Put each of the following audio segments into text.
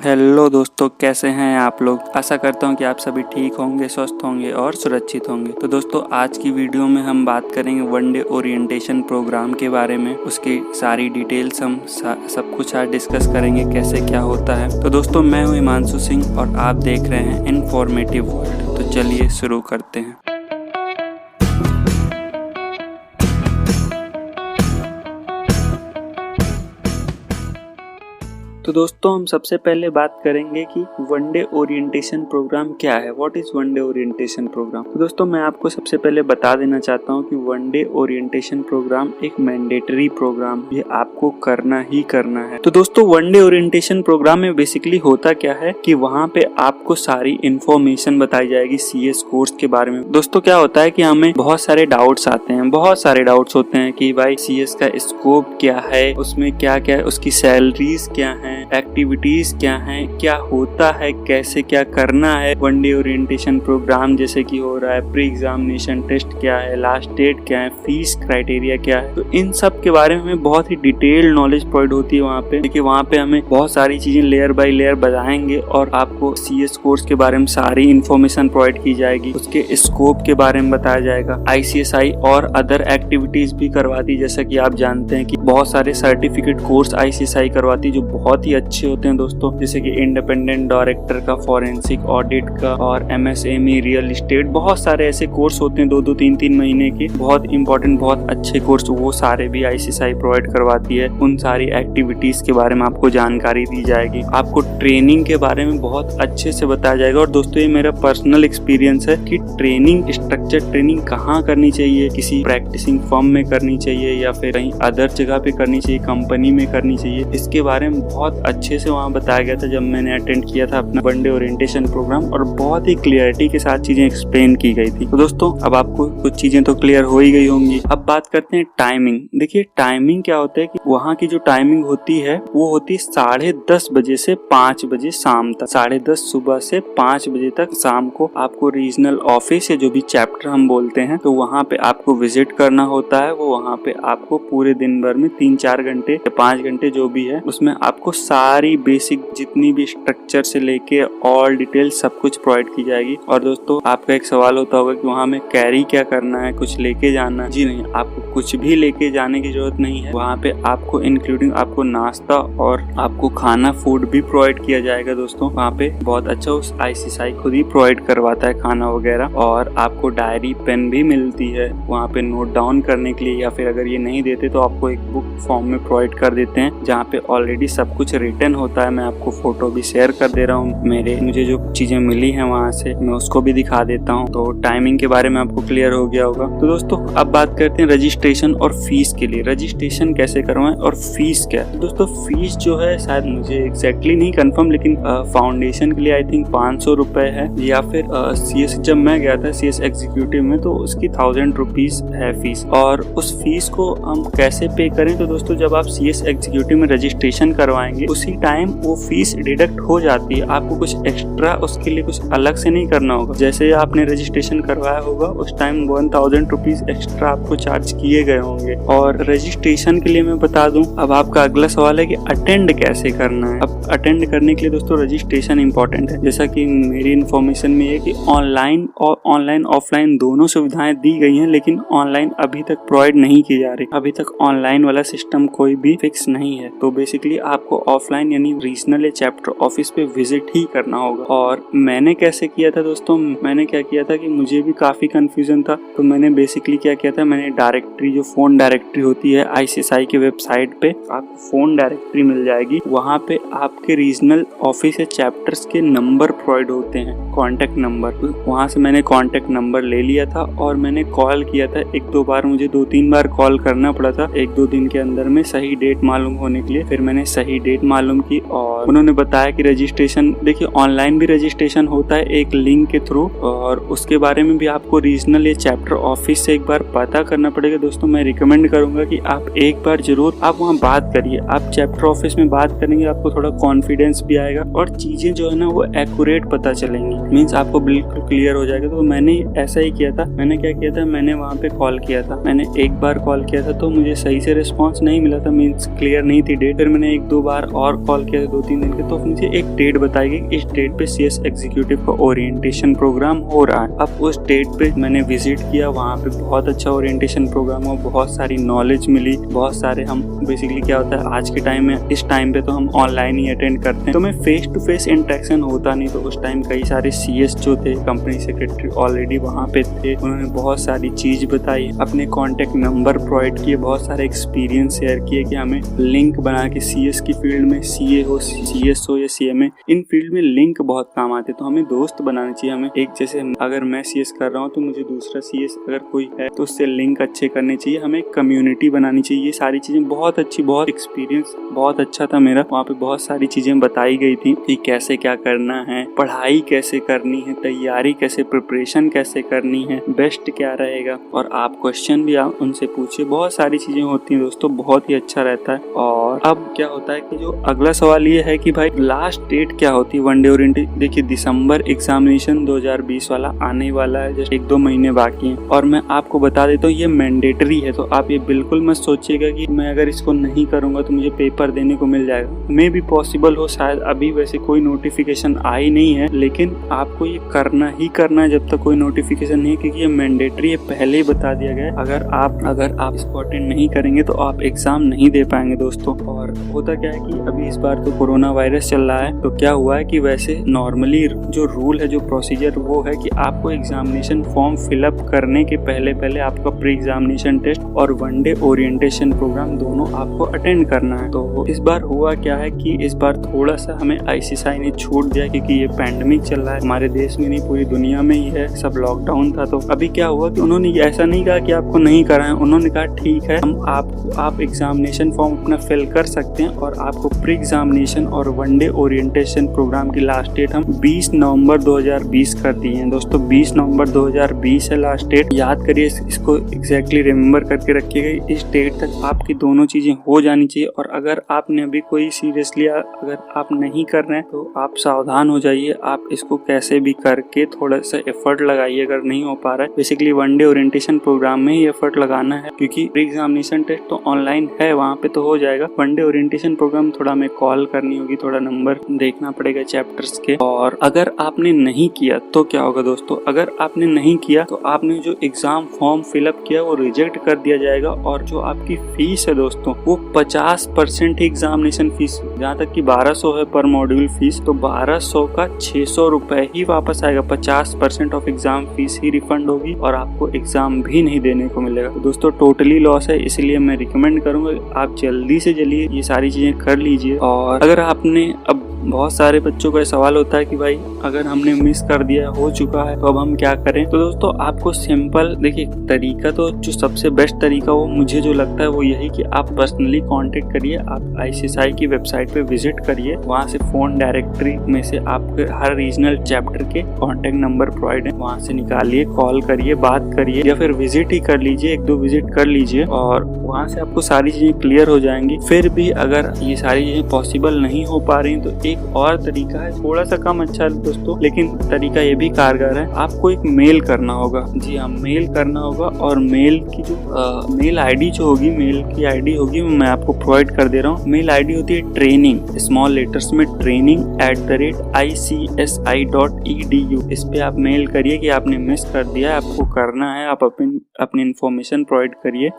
Hello दोस्तों, कैसे हैं आप लोग। आशा करता हूं कि आप सभी ठीक होंगे, स्वस्थ होंगे और सुरक्षित होंगे। तो दोस्तों, आज की वीडियो में हम बात करेंगे वनडे ओरिएंटेशन प्रोग्राम के बारे में। उसकी सारी डिटेल्स हम सब कुछ आज डिस्कस करेंगे, कैसे क्या होता है। तो दोस्तों, मैं हूं हिमांशु सिंह और आप देख रहे हैं इन्फॉर्मेटिव वर्ल्ड। तो चलिए शुरू करते हैं। तो दोस्तों, हम सबसे पहले बात करेंगे कि वनडे ओरिएंटेशन प्रोग्राम क्या है। What is one day orientation programme. तो दोस्तों, मैं आपको सबसे पहले बता देना चाहता हूं कि वनडे ओरिएंटेशन प्रोग्राम एक मैंडेटरी प्रोग्राम, ये आपको करना ही करना है। तो दोस्तों, वनडे ओरिएंटेशन प्रोग्राम में बेसिकली होता क्या है कि वहाँ पे आपको सारी इंफॉर्मेशन बताई जाएगी CS कोर्स के बारे में। दोस्तों, क्या होता है कि हमें बहुत सारे डाउट्स आते हैं, बहुत सारे डाउट्स होते हैं कि भाई CS का स्कोप क्या है, उसमें क्या क्या, उसकी सैलरीज क्या है, एक्टिविटीज क्या हैं, क्या होता है, कैसे क्या करना है। वनडे ओरिएंटेशन प्रोग्राम जैसे कि हो रहा है, प्री एग्जामिनेशन टेस्ट क्या है, लास्ट डेट क्या है, फीस क्राइटेरिया क्या है। तो इन सब के बारे में हमें बहुत ही डिटेल्ड नॉलेज प्रोवाइड होती है वहाँ पे। देखिए, वहाँ पे हमें बहुत सारी चीजें लेयर बाय लेयर बताएंगे और आपको CS कोर्स के बारे में सारी इंफॉर्मेशन प्रोवाइड की जाएगी। उसके स्कोप के बारे में बताया जाएगा। ICSI और अदर एक्टिविटीज भी करवाती, जैसा कि आप जानते हैं कि बहुत सारे सर्टिफिकेट कोर्स ICSI करवाती जो बहुत ही अच्छे होते हैं दोस्तों, जैसे कि इंडिपेंडेंट डायरेक्टर का, फॉरेंसिक ऑडिट का और MSME रियल एस्टेट। बहुत सारे ऐसे कोर्स होते हैं 2-2 3-3 महीने के, बहुत इंपॉर्टेंट, बहुत अच्छे कोर्स। वो सारे भी ICSI प्रोवाइड करवाती है। उन सारी एक्टिविटीज के बारे में आपको जानकारी दी जाएगी। आपको ट्रेनिंग के बारे में बहुत अच्छे से बताया जाएगा। और दोस्तों, ये मेरा पर्सनल एक्सपीरियंस है कि ट्रेनिंग, स्ट्रक्चर ट्रेनिंग कहाँ करनी चाहिए, किसी प्रैक्टिसिंग फर्म में करनी चाहिए या फिर कहीं अदर जगह पे करनी चाहिए, कंपनी में करनी चाहिए, इसके बारे में बहुत अच्छे से वहाँ बताया गया था जब मैंने अटेंड किया था अपना वनडे ओरिएंटेशन प्रोग्राम। और बहुत ही क्लियरिटी के साथ चीजें एक्सप्लेन की गई थी। तो दोस्तों, अब आपको कुछ चीजें तो क्लियर हो ही गई होंगी। अब बात करते हैं टाइमिंग। देखिए, टाइमिंग क्या होता है कि वहाँ की जो टाइमिंग होती है वो होती है 10:30 बजे से 5 बजे शाम तक। 10:30 सुबह से 5 बजे तक शाम को आपको रीजनल ऑफिस या जो भी चैप्टर हम बोलते हैं, तो वहाँ पे आपको विजिट करना होता है। वो वहाँ पे आपको पूरे दिन भर में 3-4 घंटे या 5 घंटे जो भी है, उसमें आपको सारी बेसिक जितनी भी स्ट्रक्चर से लेके ऑल डिटेल सब कुछ प्रोवाइड की जाएगी। और दोस्तों, आपका एक सवाल होता होगा कि वहाँ में कैरी क्या करना है, कुछ लेके जाना है। जी नहीं, आपको कुछ भी लेके जाने की जरूरत नहीं है। वहाँ पे आपको इंक्लूडिंग आपको नाश्ता और आपको खाना, फूड भी प्रोवाइड किया जाएगा। दोस्तों, वहाँ पे बहुत अच्छा, उस ICSI खुद ही प्रोवाइड करवाता है खाना वगैरह। और आपको डायरी, पेन भी मिलती है वहाँ पे नोट डाउन करने के लिए, या फिर अगर ये नहीं देते तो आपको एक बुक फॉर्म में प्रोवाइड कर देते हैं जहाँ पे ऑलरेडी सब कुछ रिटन होता है। मैं आपको फोटो भी शेयर कर दे रहा हूँ, मुझे जो चीजें मिली हैं वहाँ से, मैं उसको भी दिखा देता हूँ। तो टाइमिंग के बारे में आपको क्लियर हो गया होगा। तो दोस्तों, अब बात करते हैं रजिस्ट्रेशन और फीस के लिए। रजिस्ट्रेशन कैसे करवाएं और फीस क्या है। तो दोस्तों, फीस जो है, शायद मुझे एग्जैक्टली नहीं कंफर्म, लेकिन फाउंडेशन के लिए आई थिंक 500 रुपए है, या फिर CS, जब मैं गया था CS एग्जीक्यूटिव में तो उसकी 1000 रुपीज है फीस। और उस फीस को हम कैसे पे करें। तो दोस्तों, जब आप CS एग्जीक्यूटिव में रजिस्ट्रेशन करवाएंगे उसी टाइम वो फीस डिडक्ट हो जाती है। आपको कुछ एक्स्ट्रा उसके लिए कुछ अलग से नहीं करना होगा। जैसे आपने रजिस्ट्रेशन करवाया होगा उस टाइम 1000 रुपीज एक्स्ट्रा आपको चार्ज किए गए होंगे। और रजिस्ट्रेशन के लिए मैं बता दूं, अब आपका अगला सवाल है कि अटेंड कैसे करना है। अब अटेंड करने के लिए दोस्तों रजिस्ट्रेशन इंपॉर्टेंट है। जैसा कि मेरी इन्फॉर्मेशन में है कि ऑनलाइन ऑफलाइन दोनों सुविधाएं दी गई हैं, लेकिन ऑनलाइन अभी तक प्रोवाइड नहीं की जा रही। अभी तक ऑनलाइन वाला सिस्टम कोई भी फिक्स नहीं है। तो बेसिकली आपको ऑफलाइन यानी रीजनल या चैप्टर ऑफिस पे विजिट ही करना होगा। और मैंने कैसे किया था दोस्तों, मैंने क्या किया था कि मुझे भी काफी कंफ्यूजन था। तो मैंने बेसिकली क्या किया था, मैंने डायरेक्टरी, जो फोन डायरेक्टरी होती है ICSI के वेबसाइट पे आपको फोन डायरेक्टरी मिल जाएगी। वहाँ पे आपके रीजनल ऑफिस या चैप्टर्स के नंबर प्रोवाइड होते हैं, कॉन्टेक्ट नंबर। वहाँ से मैंने कॉन्टेक्ट नंबर ले लिया था और मैंने कॉल किया था 1-2 बार। मुझे 2-3 बार कॉल करना पड़ा था 1-2 दिन के अंदर में, सही डेट मालूम होने के लिए। फिर मैंने सही डेट मालूम की और उन्होंने बताया कि रजिस्ट्रेशन, देखिए ऑनलाइन भी रजिस्ट्रेशन होता है एक लिंक के थ्रू, और उसके बारे में भी आपको रीजनल या चैप्टर ऑफिस से एक बार पता करना पड़ेगा। दोस्तों, मैं रिकमेंड करूंगा कि आप एक बार जरूर आप वहाँ बात करिए। आप चैप्टर ऑफिस में बात करेंगे, आपको थोड़ा कॉन्फिडेंस भी आएगा और चीजें जो है ना वो एक्यूरेट पता चलेंगी, मीन्स आपको बिल्कुल क्लियर हो जाएगा। तो मैंने ऐसा ही किया था। मैंने क्या किया था, मैंने वहाँ पे कॉल किया था। मैंने एक बार कॉल किया था तो मुझे सही से रिस्पॉन्स नहीं मिला था, मीन्स क्लियर नहीं थी डेट। फिर मैंने 1-2 बार और कॉल किया 2-3 दिन के, तो मुझे एक डेट बताई गई, इस डेट पे CS एग्जीक्यूटिव का ओरिएंटेशन प्रोग्राम हो रहा है। अब उस डेट पे मैंने विजिट किया, वहाँ पे बहुत अच्छा ओरिएंटेशन प्रोग्राम हुआ, बहुत सारी नॉलेज मिली, बहुत सारे हम बेसिकली क्या होता है आज के टाइम में, इस टाइम पे तो हम ऑनलाइन ही अटेंड करते हैं, तो मैं फेस टू फेस इंटरेक्शन होता नहीं। तो उस टाइम कई सारे CS जो थे, कंपनी सेक्रेटरी ऑलरेडी वहाँ पे थे, उन्होंने बहुत सारी चीज बताई, अपने कॉन्टेक्ट नंबर प्रोवाइड किए, बहुत सारे एक्सपीरियंस शेयर किए कि हमें लिंक बना के CS की फील्ड में, CA हो, CS हो या CMA, इन फील्ड में लिंक बहुत काम आते, तो हमें दोस्त बनाने चाहिए। हमें एक जैसे अगर मैं CS कर रहा हूँ तो मुझे दूसरा CS अगर कोई है तो उससे लिंक अच्छे करने चाहिए, हमें कम्युनिटी बनानी चाहिए। ये सारी चीजें बहुत अच्छी, बहुत एक्सपीरियंस बहुत अच्छा था मेरा। वहाँ पे बहुत सारी चीजें बताई गई थी कि कैसे क्या करना है, पढ़ाई कैसे करनी है, तैयारी कैसे, प्रिपरेशन कैसे करनी है, बेस्ट क्या रहेगा, और आप क्वेश्चन भी आप उनसे पूछिए। बहुत सारी चीजें होती हैं दोस्तों, बहुत ही अच्छा रहता है। और अब क्या होता है कि जो अगला सवाल ये है कि भाई लास्ट डेट क्या होती है वनडे ओरिएंटेशन। देखिए दिसंबर एग्जामिनेशन 2020 वाला आने वाला है, जस्ट 1-2 महीने बाकी हैं, और मैं आपको बता देता हूँ ये मैंडेटरी है। तो आप ये बिल्कुल मत सोचिएगा कि मैं अगर इसको नहीं करूंगा तो मुझे पेपर देने को मिल जाएगा। मे भी पॉसिबल हो, शायद अभी वैसे कोई नोटिफिकेशन आई नहीं है, लेकिन आपको ये करना ही करना है जब तक कोई नोटिफिकेशन नहीं है, क्योंकि ये मैंडेटरी है, पहले ही बता दिया गया है। अगर आप इसको अटेंड नहीं करेंगे तो आप एग्जाम नहीं दे पाएंगे दोस्तों। और होता क्या है कि अभी इस बार तो कोरोना वायरस चल रहा है, तो क्या हुआ है कि वैसे नॉर्मली जो रूल है, जो प्रोसीजर वो है कि आपको एग्जामिनेशन फॉर्म फिलअप करने के पहले आपका प्री एग्जामिनेशन टेस्ट और वनडे ओरिएंटेशन प्रोग्राम दोनों आपको अटेंड करना है। तो इस बार हुआ क्या है कि इस बार थोड़ा सा हमें ICSI ने छूट दिया, क्योंकि ये पैंडेमिक चल रहा है, हमारे देश में नहीं पूरी दुनिया में ही है, सब लॉकडाउन था। तो अभी क्या हुआ कि उन्होंने ऐसा नहीं कहा कि आपको नहीं कराएं, उन्होंने कहा ठीक है हम आप एग्जामिनेशन फॉर्म अपना फिल कर सकते हैं, और आपको प्री एग्जामिनेशन और वनडे ओरिएंटेशन प्रोग्राम की लास्ट डेट हम 20 नवंबर 2020 कर दिए हैं दोस्तों। 20 नवंबर 2020 है लास्ट डेट, याद करिए, इसको एग्जैक्टली रिमेम्बर करके रखिएगा। इस डेट तक आपकी दोनों चीजें हो जानी चाहिए। और अगर आपने अभी कोई सीरियसली अगर आप नहीं कर रहे हैं तो आप सावधान हो जाइए, आप इसको कैसे भी करके थोड़ा सा एफर्ट लगाइए अगर नहीं हो पा रहा है। बेसिकली वनडे ओरिएंटेशन प्रोग्राम में ही एफर्ट लगाना है, क्योंकि प्री एग्जामिनेशन टेस्ट तो ऑनलाइन है, वहाँ पे तो हो जाएगा। वनडे ओरिएंटेशन प्रोग्राम थोड़ा हमें कॉल करनी होगी, थोड़ा नंबर देखना पड़ेगा चैप्टर्स के। और अगर आपने नहीं किया तो क्या होगा दोस्तों, अगर आपने नहीं किया तो आपने जो एग्जाम फॉर्म फिलअप किया वो रिजेक्ट कर दिया जाएगा, और जो आपकी फीस है दोस्तों वो 50% एग्जामिनेशन फीस, जहाँ तक कि 1200 है पर मॉड्यूल फीस, तो 1200 का 600 रुपए ही वापस आएगा। 50% of exam fees he refund होगी और आपको एग्जाम भी नहीं देने को मिलेगा। तो दोस्तों टोटली लॉस है, इसलिए मैं रिकमेंड करूंगा आप जल्दी से जल्दी ये सारी चीजें कर लीजिए। और अगर आपने, अब बहुत सारे बच्चों का सवाल होता है कि भाई अगर हमने मिस कर दिया, हो चुका है, तो अब हम क्या करें। तो दोस्तों आपको सिंपल देखिए तरीका, तो जो सबसे बेस्ट तरीका वो मुझे जो लगता है वो यही कि आप पर्सनली कांटेक्ट करिए, आप ICSI की वेबसाइट पे विजिट करिए, वहाँ से फोन डायरेक्टरी में से आपके हर रीजनल चैप्टर के कांटेक्ट नंबर प्रोवाइड है, वहाँ से निकालिए, कॉल करिए, बात करिए, या फिर विजिट ही कर लीजिए, 1-2 विजिट कर लीजिए, और वहाँ से आपको सारी चीजें क्लियर हो जाएंगी। फिर भी अगर ये सारी चीजें पॉसिबल नहीं हो पा रही तो एक और तरीका है, थोड़ा सा कम अच्छा है दोस्तों, लेकिन तरीका ये भी कारगर है। आपको एक मेल करना होगा, जी हाँ, मेल करना होगा, और मेल की जो मेल ID जो होगी, मेल की ID होगी, मैं आपको प्रोवाइड कर दे रहा हूँ। मेल ID होती है ट्रेनिंग, स्मॉल लेटर्स में training@icsi.edu। इस पे आप मेल करिए कि आपने मिस कर दिया है, आपको करना है, आप अपनी इन्फॉर्मेशन प्रोवाइड करिए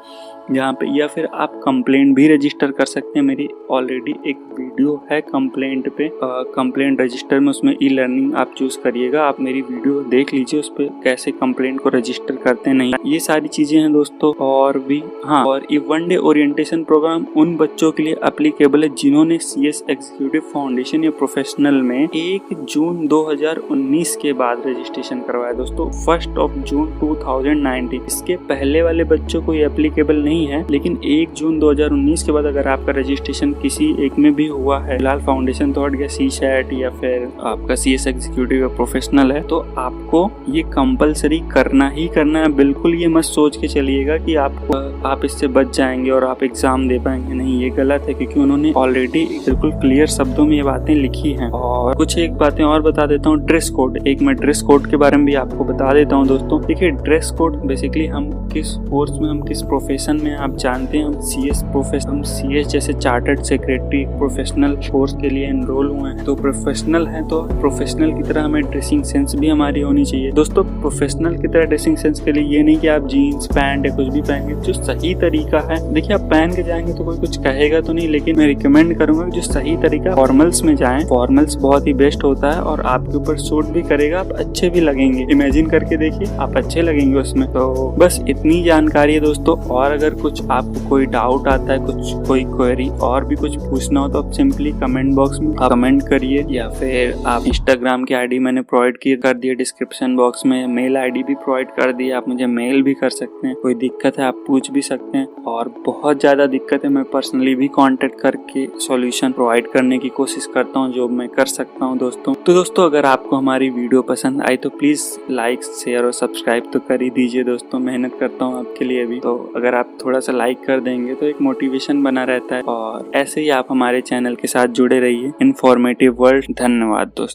जहाँ पे, या फिर आप कंप्लेंट भी रजिस्टर कर सकते हैं। मेरी ऑलरेडी एक वीडियो है कंप्लेंट पे, कंप्लेंट रजिस्टर में, उसमें ई-लर्निंग आप चूज करिएगा, आप मेरी वीडियो देख लीजिए, उस पर कैसे कंप्लेंट को रजिस्टर करते हैं। नहीं, ये सारी चीजें हैं दोस्तों। और भी हाँ, और ये वनडे ओरिएंटेशन प्रोग्राम उन बच्चों के लिए एप्लीकेबल है जिन्होंने CS एग्जीक्यूटिव फाउंडेशन या प्रोफेशनल में 1 जून 2019 के बाद रजिस्ट्रेशन करवाया दोस्तों, 1 जून 2019। इसके पहले वाले बच्चों को ये एप्लीकेबल नहीं है, लेकिन 1 जून 2019 के बाद अगर आपका रजिस्ट्रेशन किसी एक में भी हुआ है, फिलहाल फाउंडेशन तो शॉट या CSAT या फिर आपका CS एग्जीक्यूटिव या प्रोफेशनल है, तो आपको ये कंपलसरी करना ही करना है। बिल्कुल ये मत सोच के चलिएगा कि आप इससे बच जाएंगे और आप एग्जाम दे पाएंगे, नहीं, ये गलत है, क्योंकि उन्होंने ऑलरेडी बिल्कुल क्लियर शब्दों में ये बातें लिखी हैं। और कुछ एक बातें और बता देता हूँ। ड्रेस कोड, एक मैं ड्रेस कोड के बारे में भी आपको बता देता हूँ दोस्तों। देखिए, ड्रेस कोड बेसिकली हम किस कोर्स में, हम किस प्रोफेशन में, आप जानते हैं हम CS जैसे चार्टर्ड सेक्रेटरी प्रोफेशनल कोर्स के लिए एनरोल हुए हैं, तो प्रोफेशनल है तो प्रोफेशनल की तरह हमें ड्रेसिंग सेंस भी हमारी होनी चाहिए दोस्तों। प्रोफेशनल की तरह ड्रेसिंग सेंस के लिए ये नहीं कि आप जीन्स पैंट या कुछ भी पहनेंगे, जो सही तरीका है। देखिए, आप पहन के जाएंगे तो कोई कुछ कहेगा तो नहीं, लेकिन मैं रिकमेंड करूंगा जो सही तरीका, फॉर्मल्स में जाएं। फॉर्मल्स बहुत ही बेस्ट होता है और आपके ऊपर सूट भी करेगा, आप अच्छे भी लगेंगे। इमेजिन करके देखिए, आप अच्छे लगेंगे उसमें। तो बस इतनी जानकारी है दोस्तों। और अगर कुछ आपको कोई डाउट आता है, कोई क्वेरी और भी कुछ पूछना हो, तो आप सिंपली कमेंट बॉक्स में कमेंट करिए, या फिर आप इंस्टाग्राम की ID मैंने प्रोवाइड कर दिया डिस्क्रिप्शन बॉक्स में, मेल ID भी प्रोवाइड कर दिया, आप मुझे मेल भी कर सकते हैं। कोई दिक्कत है आप पूछ भी सकते हैं, और बहुत ज़्यादा दिक्कत है मैं पर्सनली भी कांटेक्ट करके सॉल्यूशन प्रोवाइड करने की कोशिश करता हूँ, जो मैं कर सकता हूँ दोस्तों। तो दोस्तों, अगर आपको हमारी वीडियो पसंद आई तो प्लीज़ लाइक, शेयर और सब्सक्राइब तो कर ही दीजिए दोस्तों। मेहनत करता हूँ आपके लिए भी, तो अगर आप थोड़ा सा लाइक कर देंगे तो एक मोटिवेशन बना रहता है। और ऐसे ही आप हमारे चैनल के साथ जुड़े रहिए, इन्फॉर्मेटिव वर्ल्ड। धन्यवाद दोस्तों।